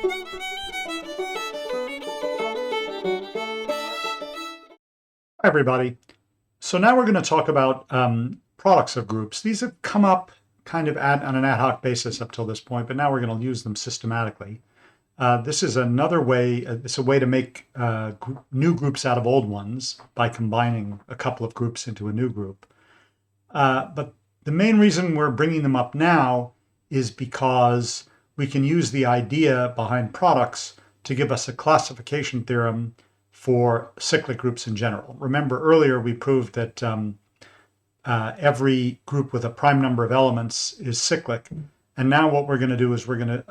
Hi, everybody. So now we're going to talk about products of groups. These have come up kind of on an ad hoc basis up till this point, but now we're going to use them systematically. This is another way, it's a way to make new groups out of old ones by combining a couple of groups into a new group. But the main reason we're bringing them up now is because we can use the idea behind products to give us a classification theorem for cyclic groups in general. Remember earlier we proved that every group with a prime number of elements is cyclic. And now what we're going to do is we're going to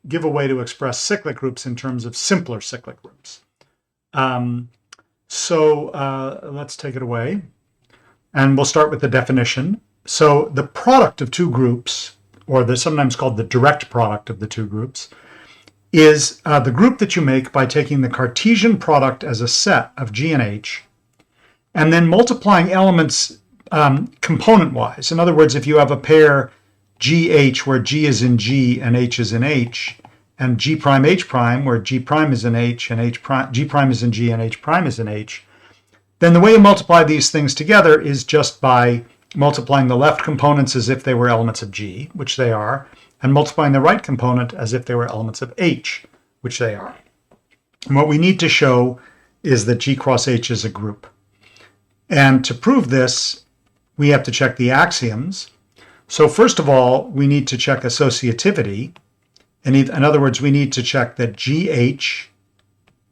give a way to express cyclic groups in terms of simpler cyclic groups. Let's take it away. And we'll start with the definition. So the product of two groups, or sometimes called the direct product of the two groups, is the group that you make by taking the Cartesian product as a set of G and H, and then multiplying elements component-wise. In other words, if you have a pair GH where G is in G and H is in H, and G prime H prime where G prime is in H and G prime is in G and H prime is in H, then the way you multiply these things together is just by multiplying the left components as if they were elements of G, which they are, and multiplying the right component as if they were elements of H, which they are. And what we need to show is that G cross H is a group. And to prove this, we have to check the axioms. So first of all, we need to check associativity. In other words, we need to check that GH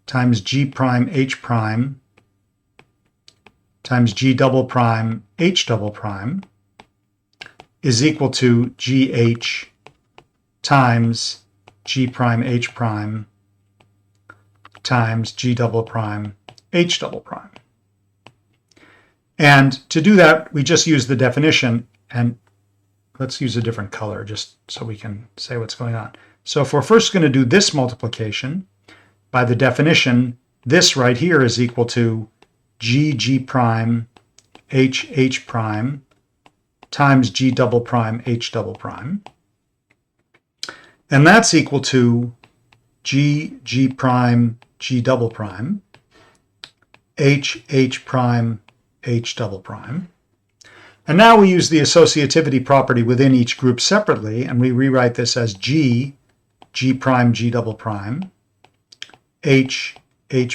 times G prime H prime times G double prime H double prime is equal to GH times G prime H prime times G double prime H double prime. And to do that, we just use the definition, and let's use a different color just so we can say what's going on. So if we're first going to do this multiplication, by the definition, this right here is equal to G prime H prime times G double prime H double prime. And that's equal to G prime G double prime H prime H double prime. And now we use the associativity property within each group separately, and we rewrite this as G prime G double prime H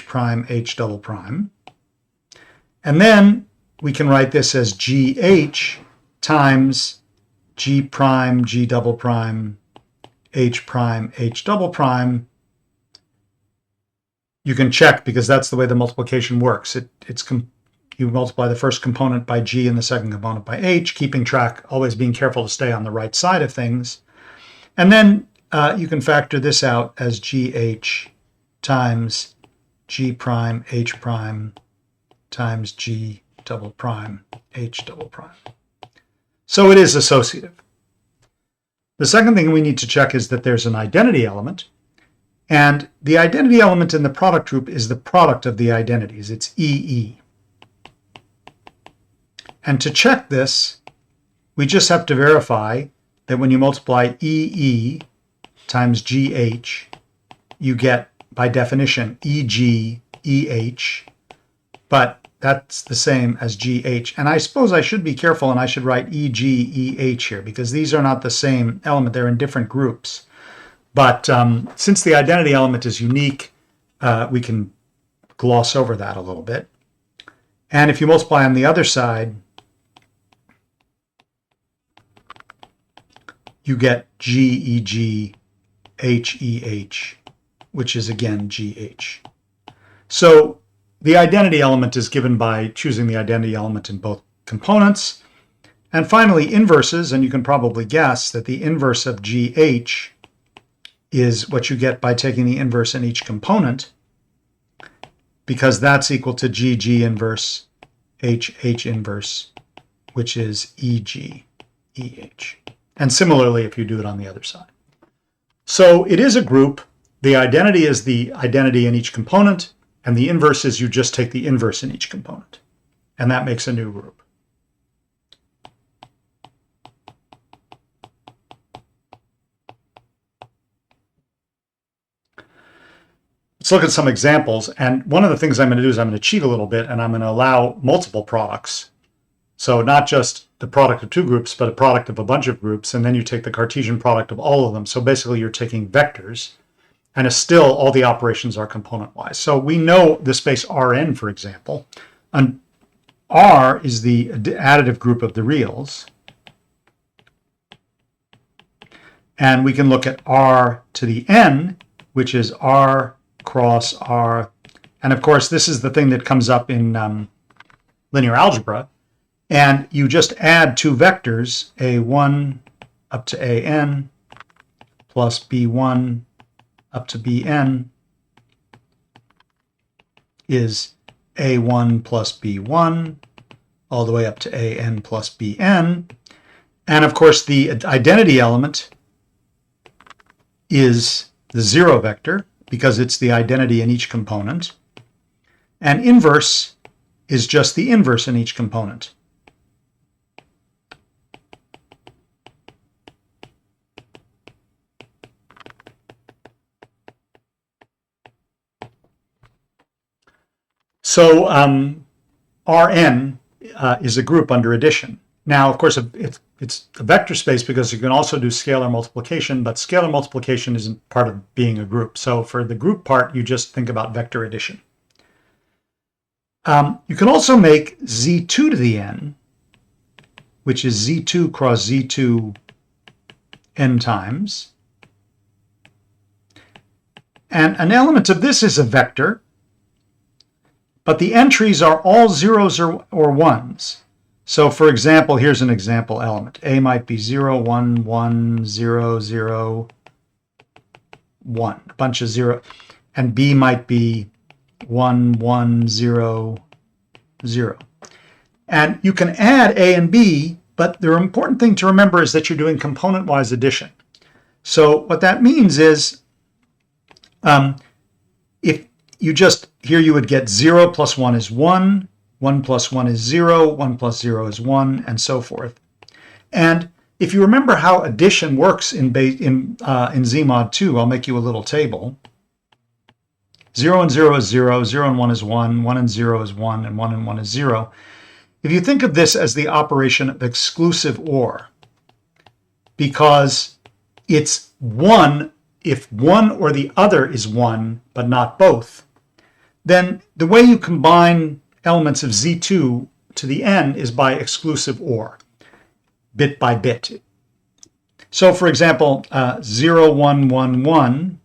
prime H double prime. And then we can write this as GH times G prime G double prime H prime H double prime. You can check because that's the way the multiplication works. You multiply the first component by G and the second component by H, keeping track, always being careful to stay on the right side of things. And then you can factor this out as GH times G prime H prime times G double prime H double prime. So it is associative. The second thing we need to check is that there's an identity element, and the identity element in the product group is the product of the identities. It's EE. And to check this, we just have to verify that when you multiply EE times GH, you get, by definition, EG, EH, but that's the same as GH. And I suppose I should be careful and I should write EG, EH here because these are not the same element. They're in different groups. But since the identity element is unique, we can gloss over that a little bit. And if you multiply on the other side, you get GEG, HEH, which is again GH. So the identity element is given by choosing the identity element in both components. And finally, inverses, and you can probably guess that the inverse of GH is what you get by taking the inverse in each component, because that's equal to GG inverse, HH inverse, which is EG, EH. And similarly, if you do it on the other side. So it is a group. The identity is the identity in each component, and the inverse is you just take the inverse in each component. And that makes a new group. let's look at some examples. And one of the things I'm going to do is I'm going to cheat a little bit, and I'm going to allow multiple products. So not just the product of two groups, but a product of a bunch of groups, and then you take the Cartesian product of all of them. So basically you're taking vectors, and still all the operations are component-wise. So we know the space Rn, for example, and R is the additive group of the reals. And we can look at R to the n, which is R cross R. And of course, this is the thing that comes up in linear algebra. And you just add two vectors, A1 up to AN plus B1 up to Bn is A1 plus B1 all the way up to AN plus Bn. And of course, the identity element is the zero vector because it's the identity in each component. And inverse is just the inverse in each component. So Rn is a group under addition. Now, of course, it's a vector space because you can also do scalar multiplication, but scalar multiplication isn't part of being a group. So for the group part, you just think about vector addition. You can also make z2 to the n, which is z2 cross z2 n times. And an element of this is a vector, but the entries are all zeros or ones. So for example, here's an example element. A might be 0, 1, 1, 0, 0, 1, a bunch of 0. And B might be 1, 1, 0, 0. And you can add A and B, but the important thing to remember is that you're doing component-wise addition. So what that means is if you just, here you would get 0 plus 1 is 1, 1 plus 1 is 0, 1 plus 0 is 1, and so forth. And if you remember how addition works in Zmod 2, I'll make you a little table. 0 and 0 is 0, 0 and 1 is 1, 1 and 0 is 1, and 1 and 1 is 0. If you think of this as the operation of exclusive OR, because it's 1 if one or the other is 1, but not both, then the way you combine elements of Z2 to the n is by exclusive OR, bit by bit. So for example, 0, 1, 1, 1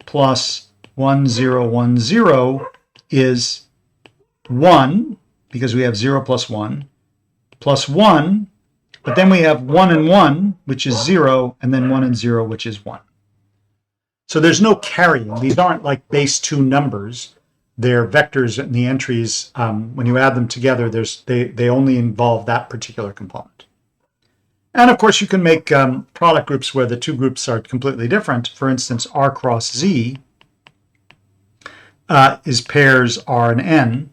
plus 1, 0, 1, 0 is 1, because we have 0 plus 1, plus 1, but then we have 1 and 1, which is 0, and then 1 and 0, which is 1. So there's no carrying. These aren't like base 2 numbers. They're vectors in the entries. When you add them together, they only involve that particular component. And of course, you can make product groups where the two groups are completely different. For instance, R cross Z is pairs R and N,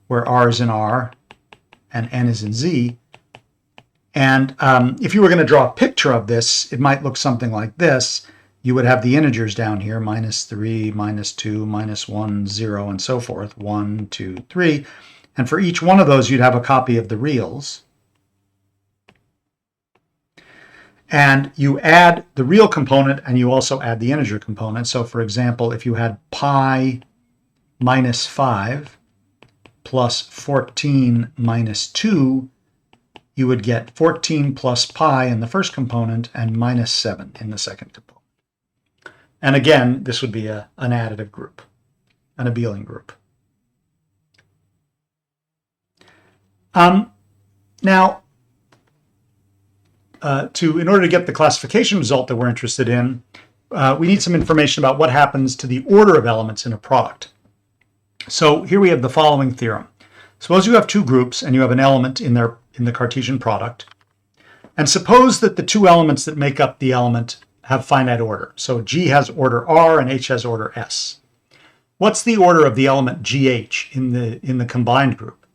where R is in R and N is in Z. And if you were going to draw a picture of this, it might look something like this. You would have the integers down here, -3, -2, -1, 0, and so forth, 1, 2, 3. And for each one of those, you'd have a copy of the reals. And you add the real component, and you also add the integer component. So for example, if you had pi minus 5 plus 14 minus 2, you would get 14 plus pi in the first component and minus 7 in the second component. And again, this would be an additive group, an abelian group. Now, in order to get the classification result that we're interested in, we need some information about what happens to the order of elements in a product. So here we have the following theorem. Suppose you have two groups and you have an element in the Cartesian product. And suppose that the two elements that make up the element have finite order. So G has order R and H has order S. What's the order of the element GH in the combined group?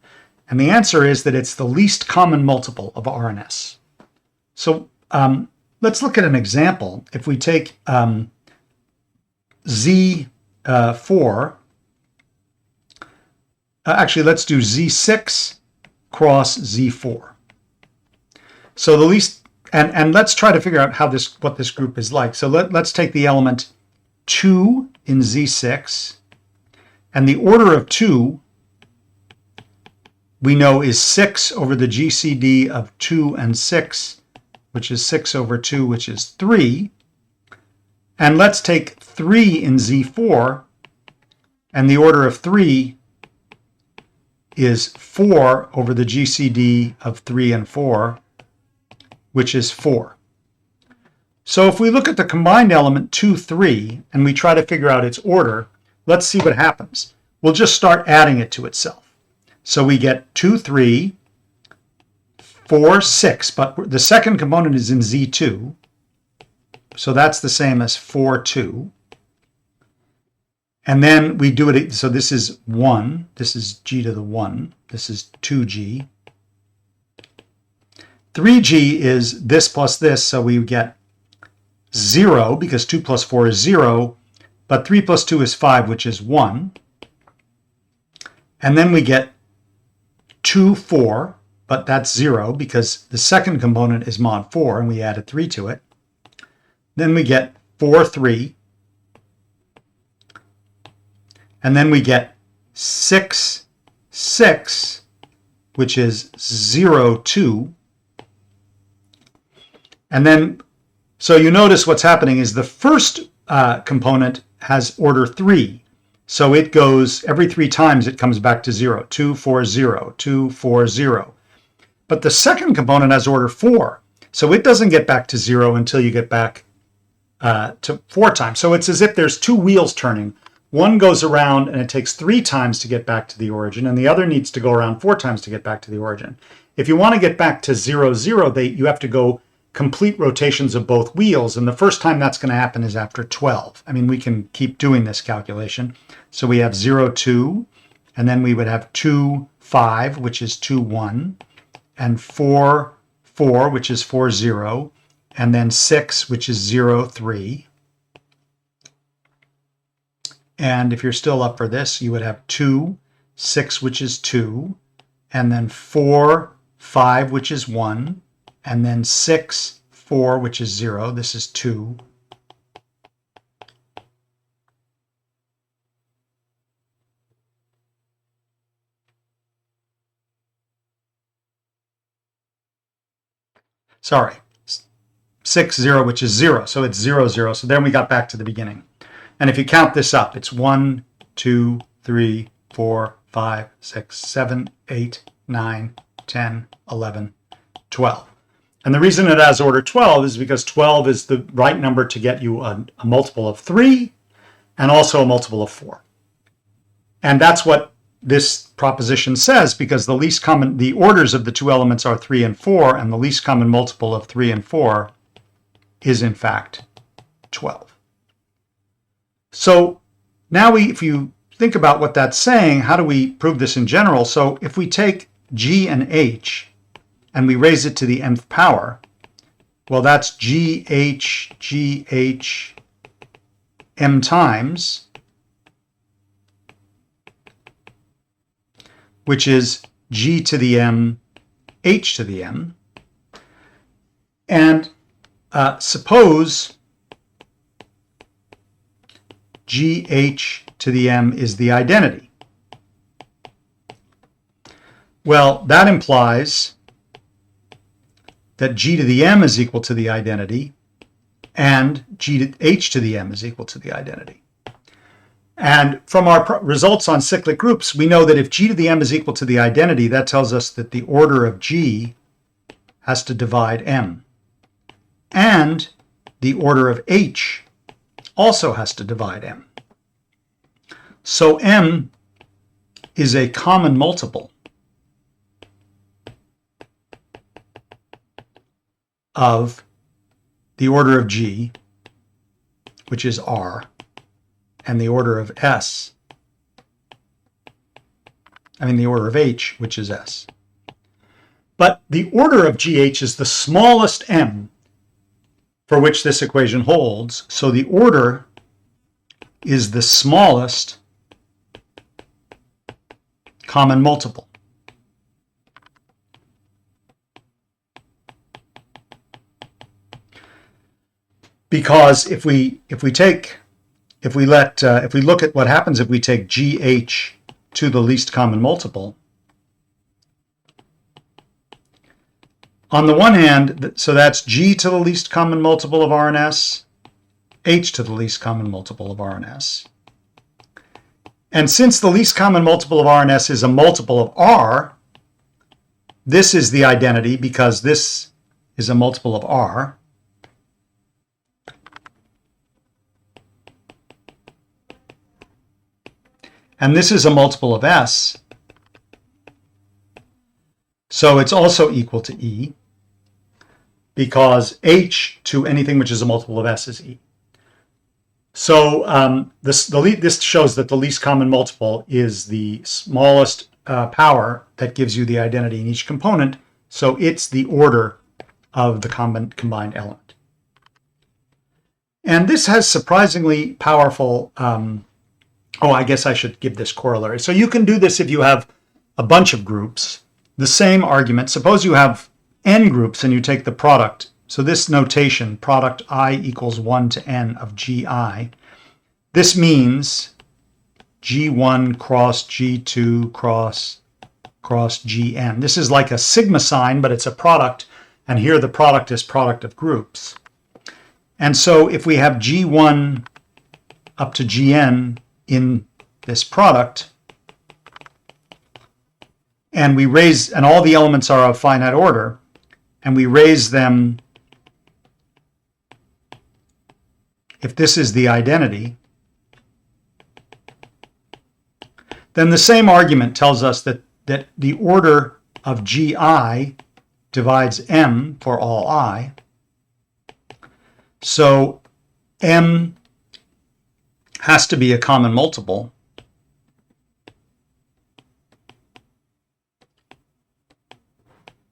And the answer is that it's the least common multiple of R and S. So let's look at an example. If we take Z 4. Actually, let's do Z6 cross Z4. So the least, and let's try to figure out what this group is like. So let's take the element 2 in Z6, and the order of 2 we know is 6 over the GCD of 2 and 6, which is 6 over 2, which is 3. And let's take 3 in Z4, and the order of 3 is 4 over the GCD of 3 and 4, which is 4. So if we look at the combined element 2, 3, and we try to figure out its order, let's see what happens. We'll just start adding it to itself. So we get 2, 3, 4, 6, but the second component is in Z2, so that's the same as 4, 2. And then we do it, so this is 1, this is g to the 1, this is 2g. 3g is this plus this, so we get 0, because 2 plus 4 is 0, but 3 plus 2 is 5, which is 1. And then we get 2, 4, but that's 0, because the second component is mod 4, and we added 3 to it. Then we get 4, 3. And then we get 6, 6, which is 0, 2. And then, so you notice what's happening is the first component has order 3. So it goes, every 3 times it comes back to 0. 2, 4, 0, 2, 4, 0. But the second component has order 4. So it doesn't get back to 0 until you get back to 4 times. So it's as if there's 2 wheels turning. One goes around and it takes 3 times to get back to the origin, and the other needs to go around 4 times to get back to the origin. If you want to get back to 0, 0, you have to go complete rotations of both wheels, and the first time that's going to happen is after 12. I mean, we can keep doing this calculation. So we have 0, 2, and then we would have 2, 5, which is 2, 1, and 4, 4, which is 4, 0, and then 6, which is 0, 3. And if you're still up for this, you would have 2, 6, which is 2, and then 4, 5, which is 1, and then 6, 4, which is 0. This is 2. Sorry, 6, 0, which is 0. So it's 0, 0. So then we got back to the beginning. And if you count this up, it's 1, 2, 3, 4, 5, 6, 7, 8, 9, 10, 11, 12. And the reason it has order 12 is because 12 is the right number to get you a multiple of 3 and also a multiple of 4. And that's what this proposition says, because the orders of the 2 elements are 3 and 4, and the least common multiple of 3 and 4 is in fact 12. So now if you think about what that's saying, how do we prove this in general? So if we take g and h and we raise it to the nth power, well, that's gh m times, which is g to the m, h to the m. And suppose gh to the m is the identity. Well, that implies that g to the m is equal to the identity and h to the m is equal to the identity. And from our results on cyclic groups, we know that if g to the m is equal to the identity, that tells us that the order of g has to divide m. And the order of h also has to divide m. So m is a common multiple of the order of g, which is r, and the order of s, the order of h, which is s. But the order of gh is the smallest m for which this equation holds, so the order is the smallest common multiple. Because if we look at what happens if we take GH to the least common multiple, on the one hand, so that's G to the least common multiple of R and S, H to the least common multiple of R and S. And since the least common multiple of R and S is a multiple of R, this is the identity because this is a multiple of R. And this is a multiple of S. So it's also equal to E, because H to anything which is a multiple of S is E. So this shows that the least common multiple is the smallest power that gives you the identity in each component. So it's the order of the combined element. And this has surprisingly powerful, I guess I should give this corollary. So you can do this if you have a bunch of groups, the same argument. Suppose you have n groups and you take the product. So this notation, product I equals 1 to n of GI, this means G1 cross G2 cross Gn. This is like a sigma sign, but it's a product, and here the product is product of groups. And so if we have G1 up to Gn in this product, and we raise, and all the elements are of finite order, and we raise them, if this is the identity, then the same argument tells us that the order of GI divides M for all I. So M has to be a common multiple.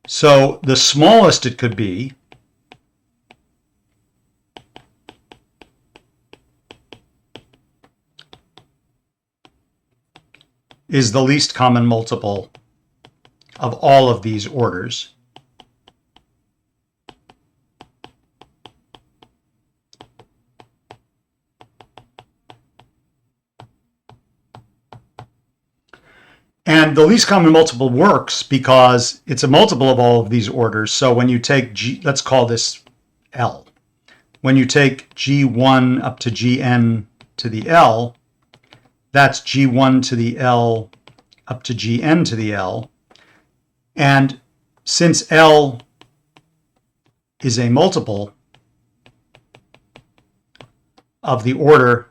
So the smallest it could be is the least common multiple of all of these orders. And the least common multiple works because it's a multiple of all of these orders. So when you take G, let's call this L. When you take G1 up to Gn to the L, that's G1 to the L up to Gn to the L. And since L is a multiple of the order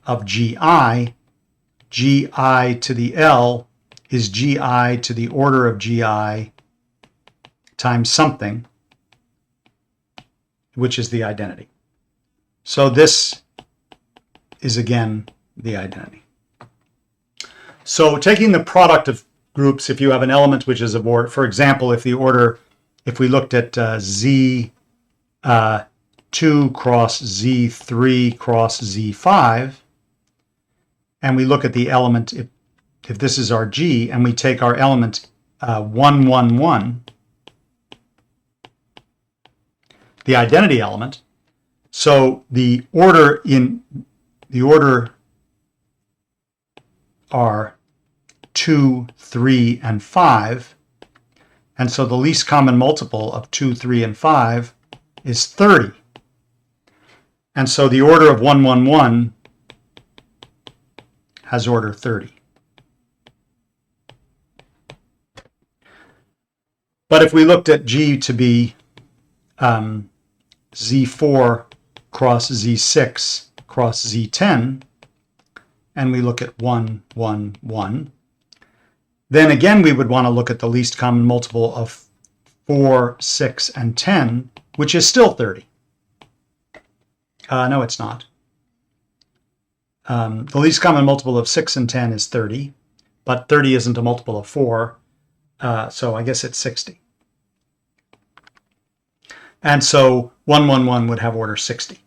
of Gi, Gi to the L is Gi to the order of Gi times something, which is the identity. So this is again the identity. So taking the product of groups, if you have an element which is of order, for example, if we looked at Z2 cross Z3 cross Z5, and we look at the element, if this is our G, and we take our element 1, 1, 1, the identity element, so the order are 2, 3, and 5, and so the least common multiple of 2, 3, and 5 is 30. And so the order of 1, 1, 1 has order 30. But if we looked at G to be Z4 cross Z6 cross Z10, and we look at 1, 1, 1, then again we would want to look at the least common multiple of 4, 6, and 10, which is still 30. No, it's not. The least common multiple of 6 and 10 is 30, but 30 isn't a multiple of 4, so I guess it's 60. And so 1, 1, 1 would have order 60.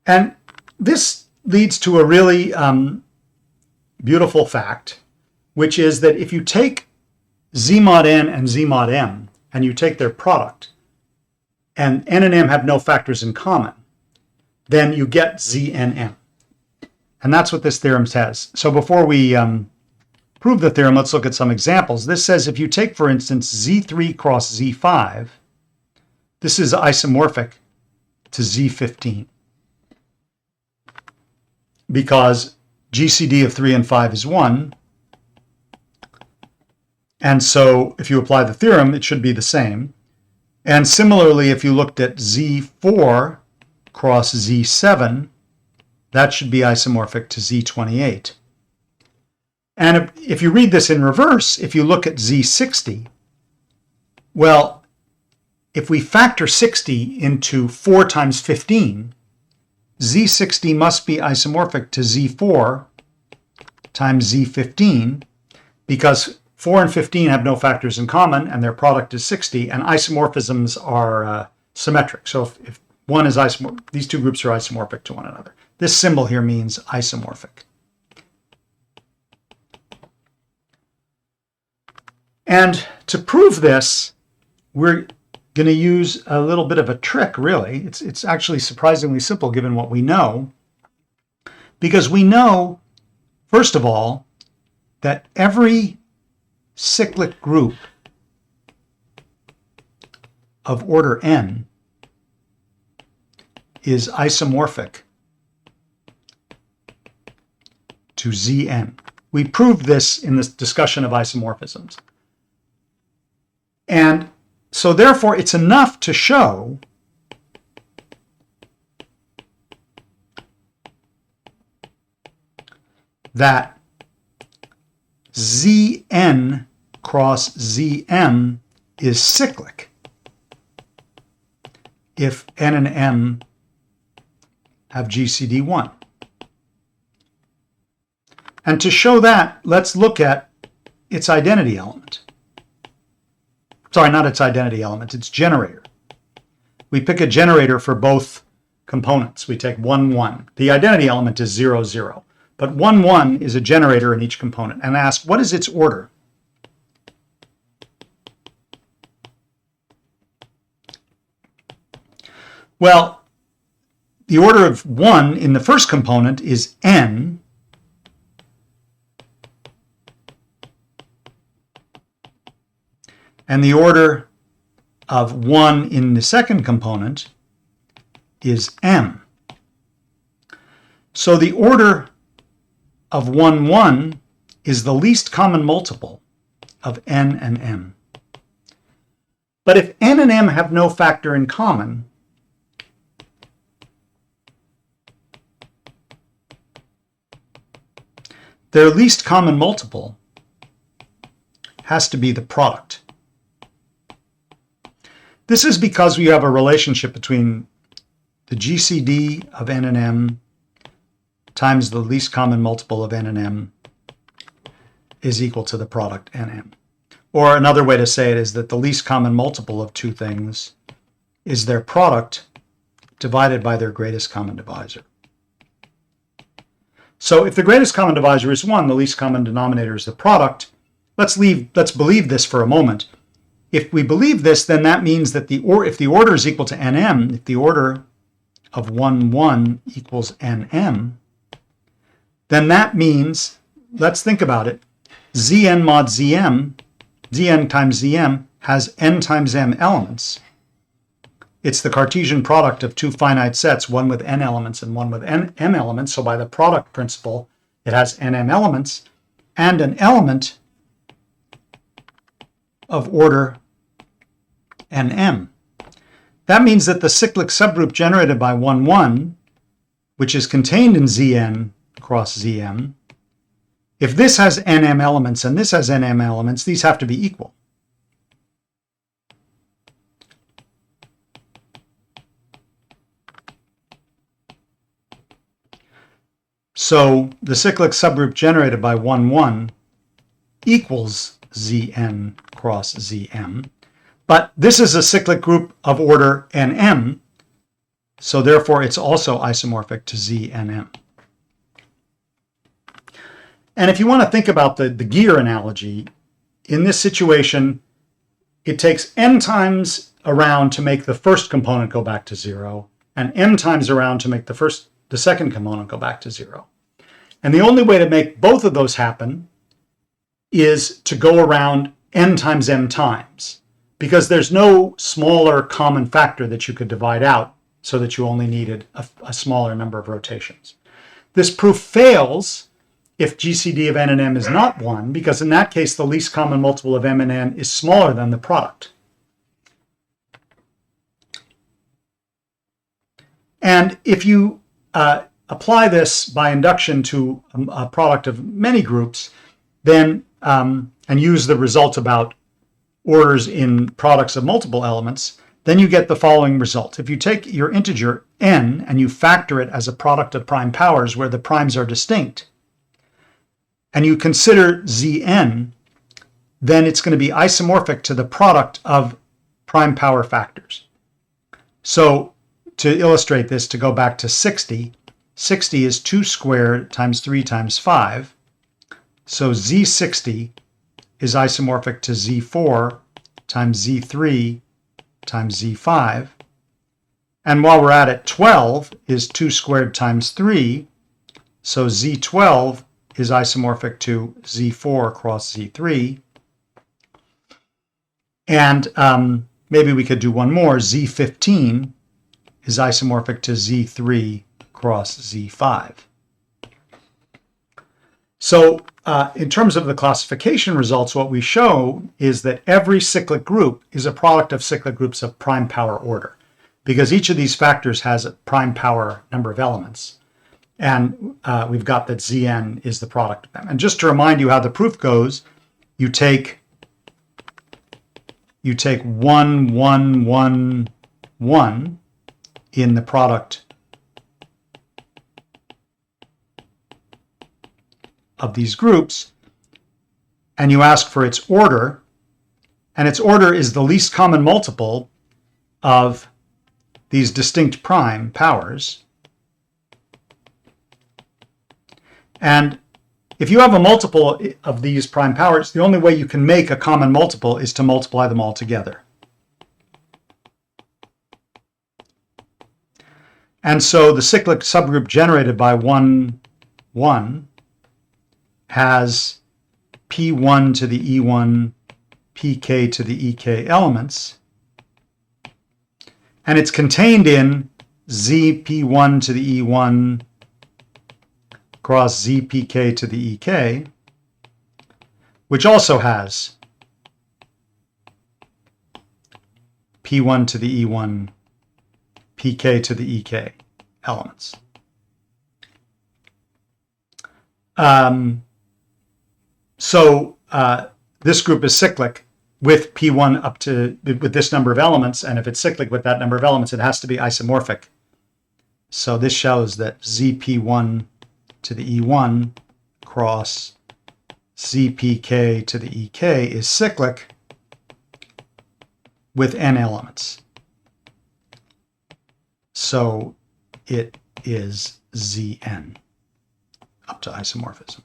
And this leads to a really beautiful fact, which is that if you take Z mod n and Z mod m, and you take their product, and n and m have no factors in common, then you get ZNM. And that's what this theorem says. So before we prove the theorem, let's look at some examples. This says if you take, for instance, Z3 cross Z5, this is isomorphic to Z15, because GCD of 3 and 5 is 1. And so if you apply the theorem, it should be the same. And similarly, if you looked at Z4 cross Z7, that should be isomorphic to Z28. And if you read this in reverse, if you look at Z60, well, if we factor 60 into 4 times 15, Z60 must be isomorphic to Z4 times Z15, because 4 and 15 have no factors in common, and their product is 60, and isomorphisms are symmetric. So if one is isomorphic, these two groups are isomorphic to one another. This symbol here means isomorphic. And to prove this, we're going to use a little bit of a trick, really. It's actually surprisingly simple given what we know, because we know, first of all, that every cyclic group of order n is isomorphic to Zn. We proved this in this discussion of isomorphisms. And so therefore it's enough to show that Zn cross Zm is cyclic if n and m have GCD 1. And to show that, let's look at its identity element. Sorry, not its identity element, its generator. We pick a generator for both components. We take 1, 1. The identity element is 0, 0. But 1, 1 is a generator in each component. And ask, what is its order? Well, the order of 1 in the first component is n. And the order of 1 in the second component is m. So the order of 1, 1 is the least common multiple of n and m. But if n and m have no factor in common, their least common multiple has to be the product. This is because we have a relationship between the GCD of n and m times the least common multiple of n and m is equal to the product nm. Or another way to say it is that the least common multiple of two things is their product divided by their greatest common divisor. So if the greatest common divisor is 1, the least common denominator is the product. Let's believe this for a moment. If we believe this, then that means that if the order is equal to nm, if the order of 1, 1 equals nm, then that means, let's think about it, Zn mod Zm, Zn times Zm has n times m elements. It's the Cartesian product of two finite sets, one with n elements and one with m elements. So by the product principle, it has nm elements and an element of order nm. That means that the cyclic subgroup generated by 1, 1, which is contained in Zn cross Zm, if this has nm elements and this has nm elements, these have to be equal. So the cyclic subgroup generated by 1, 1 equals Zn cross Zm. But this is a cyclic group of order nm. So therefore, it's also isomorphic to ZNM. And if you want to think about the gear analogy, in this situation, it takes n times around to make the first component go back to 0, and m times around to make the second component go back to 0. And the only way to make both of those happen is to go around n times m times, because there's no smaller common factor that you could divide out so that you only needed a smaller number of rotations. This proof fails if GCD of n and m is not 1, because in that case, the least common multiple of m and n is smaller than the product. And if you apply this by induction to a product of many groups, then and use the result about orders in products of multiple elements, then you get the following result. If you take your integer n and you factor it as a product of prime powers where the primes are distinct, and you consider Zn, then it's going to be isomorphic to the product of prime power factors. So to illustrate this, to go back to 60, 60 is 2 squared times 3 times 5. So Z60 is isomorphic to Z4 times Z3 times Z5. And while we're at it, 12 is 2 squared times 3. So Z12 is isomorphic to Z4 cross Z3. And maybe we could do one more. Z15 is isomorphic to Z3 cross Z5. So in terms of the classification results, what we show is that every cyclic group is a product of cyclic groups of prime power order, because each of these factors has a prime power number of elements. And we've got that Zn is the product of them. And just to remind you how the proof goes, you take 1, 1, 1, 1 in the product of these groups, and you ask for its order, and its order is the least common multiple of these distinct prime powers. And if you have a multiple of these prime powers, the only way you can make a common multiple is to multiply them all together. And so the cyclic subgroup generated by 1, 1 has P1 to the E1, Pk to the Ek elements, and it's contained in Zp1 to the E1 cross Zpk to the Ek, which also has P1 to the E1, Pk to the Ek elements. So this group is cyclic with P1 up to, with this number of elements, and if it's cyclic with that number of elements, it has to be isomorphic. So this shows that Zp1 to the E1 cross Zpk to the Ek is cyclic with n elements. So it is Zn up to isomorphism.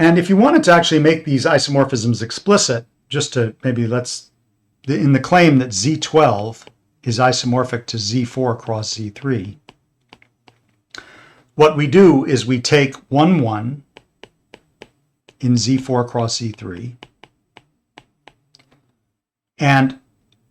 And if you wanted to actually make these isomorphisms explicit, just to maybe in the claim that Z12 is isomorphic to Z4 cross Z3, what we do is we take 1, 1 in Z4 cross Z3. And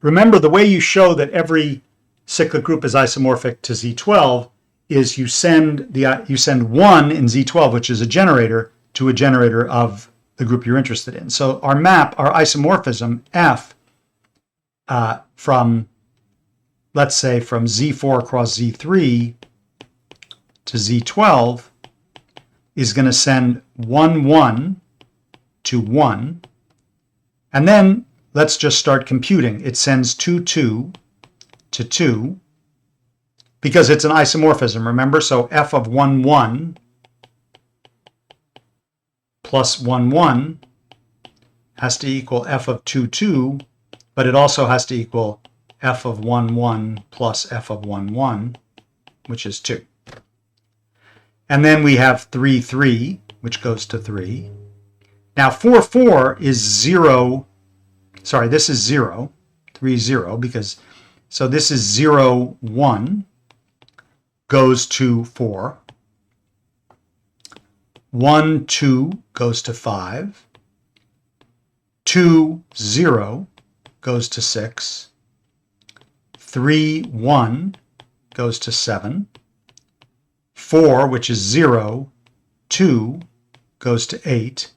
remember, the way you show that every cyclic group is isomorphic to Z12 is you send 1 in Z12, which is a generator, to a generator of the group you're interested in. So our map, our isomorphism, F, from, let's say, from Z4 cross Z3 to Z12 is going to send 1, 1 to 1. And then let's just start computing. It sends 2, 2 to 2 because it's an isomorphism, remember? So F of 1, 1 plus 1, 1 has to equal f of 2, 2, but it also has to equal f of 1, 1 plus f of 1, 1, which is 2. And then we have 3, 3, which goes to 3. Now 4, 4 is 0. Sorry, this is 0. 3, 0, because, so this is 0, 1 goes to 4. 1, 2 goes to 5. 2, 0 goes to 6. 3, 1 goes to 7. 4, which is 0, 2 goes to 8.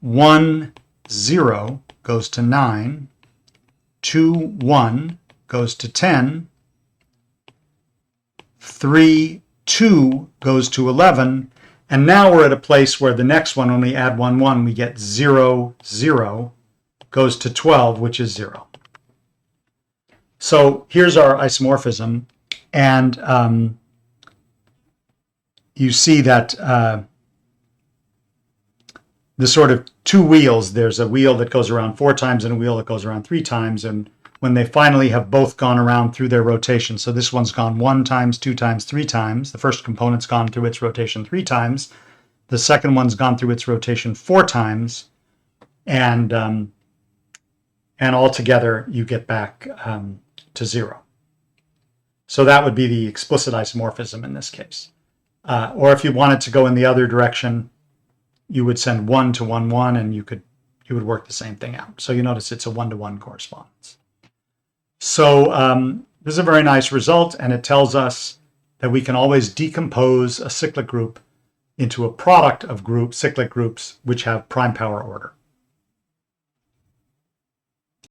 1, 0 goes to 9. 2, 1 goes to 10. 3, 2 goes to 11. And now we're at a place where the next one, when we add 1, 1, we get 0, 0 goes to 12, which is 0. So here's our isomorphism. And you see that the sort of two wheels, there's a wheel that goes around 4 times and a wheel that goes around 3 times. And when they finally have both gone around through their rotation, so this one's gone 1 times, 2 times, 3 times. The first component's gone through its rotation 3 times. The second one's gone through its rotation 4 times. And altogether, you get back to 0. So that would be the explicit isomorphism in this case. Or if you wanted to go in the other direction, you would send 1 to 1, 1, and you would work the same thing out. So you notice it's a 1-to-1 correspondence. So this is a very nice result, and it tells us that we can always decompose a cyclic group into a product of cyclic groups which have prime power order.